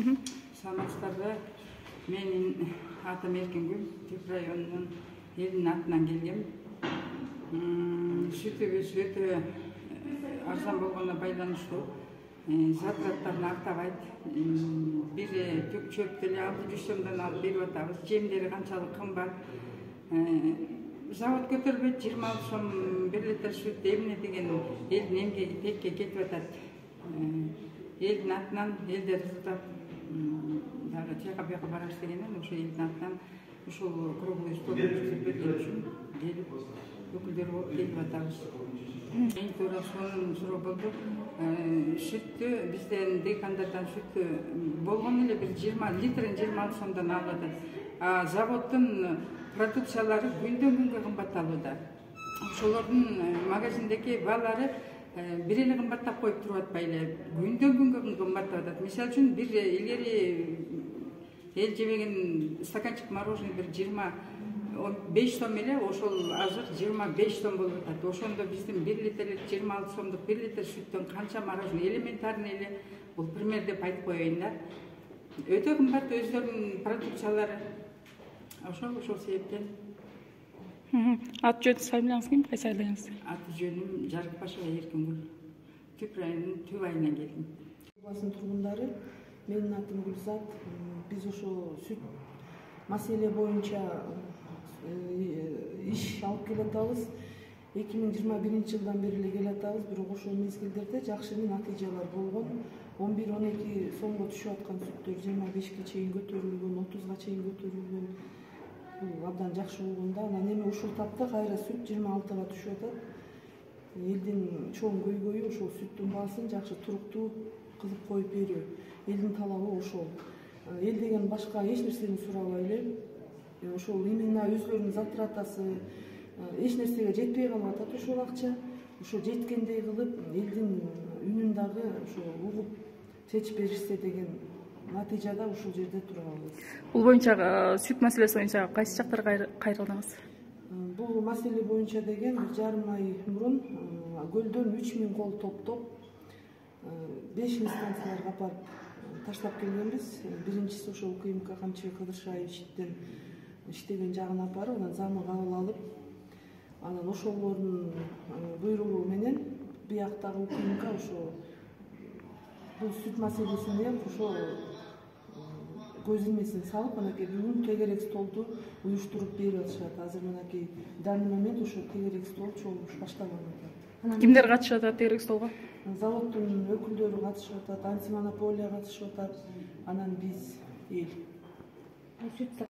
Саламатсыздарбы? Менин атым Эркингүл, Түп районунун элдин атынан келгем. Сүтүбүз өтө арзан болгонуна байланыштуу. Затраттарын артабайт. Бир түк чөп деле 600 сомдон алып берип атабыз. Жемдери канчалык кымбат. Завод көтөрүлбөйт, 26 сом 1 литр сүт эмне деген элдин эмгеги текке кетип атат. Элдин атынан элдер ырдап дагы тияка бияка барабыз дегенден ошо элдин атынан ушул круглый стол берген үчүн келип өкүлдөр болуп келип атабыз. Эң туура сонун суроо болду. Сүттү бизден дыйкандардан сүттү болгону эле бир 20 литрин 26 сомдон алып атат. Заводдун продукциялары күндөн күнгө кымбатталууда. Ошолордун магазиндеги баалары бир эле кымбаттап коюп туруп атпай эле, күндөн күнгө кымбаттап атат. Мисалы үчүн бир илгери эл жебеген стаканчык мороженое бир 25 сом эле, ошол азыр 25 сом болуп атат. Ошондо биздин 1 литр 26 сомдук 1 литр сүттөн канча мороженое элементарный эле, бул пример деп айтып коеюн да. Өтө кымбат өздөрүнүн продукциялары. Ошол себептен. Ат жөнүңүз, фамилияңыз ким? Кайсы айлаңыз? Аты жөнүм Жарыкбашева Эркингүл. Түп районунун Түп айынан келдим. Областын тургундары, менин атым Гүлзат. Биз ошо сүт маселе боюнча иш алып келатабыз. 2021 жылдан бери эле келатабыз, бирок ошол мезгилдерде жакшы натыйжалар болгон. 11-12 сомго түшүп аткан сүттөр 25ге чейин көтөрүлгөн, 30га чейин көтөрүлгөн. Бул абдан жакшы болгон да. Анан эми ушул тапта кайра сүт 26га түшүп атат. Элдин чоң көйгөйү ошол сүттүн баасын жакшы туруктуу кылып коюп берүү. Элдин талабы ошол. Эл деген башка эч нерсени сурабай эле. Ошол именно өзлөрүнүн затратасы эч нерсеге жетпей калып атат ошол акча. Ошо жеткендей кылып элдин үнүн дагы ошо угуп чечип беришсе деген натыйжада ушул жерде турабыз. Бул боюнча сүт маселеси боюнча кайсы жактарга кайрылдыңыз? Бул маселе боюнча деген 1,5 ай мурун көлдөн 3000 кол топтоп 5 инстанцияларга апарып таштап келгенбиз. Биринчиси ошол УКМК Камчыбек Кыдыршаевичтен иштеген жагын апарып, анан замы кабыл алып, анан ошолордун буйругу менен бияктагы УКМК ошо бул сүт маселесине ошо көз илмесин салып, анакей бүгүн тегерек столду уюштуруп берип атышат. Азыр мынакей данный момент ошо тегерек стол чогулуш башталып атат. Кимдер катышып атат тегерек столго? Заводдун өкүлдөрү катышып атат, антимонополия катышып атат, анан биз эл.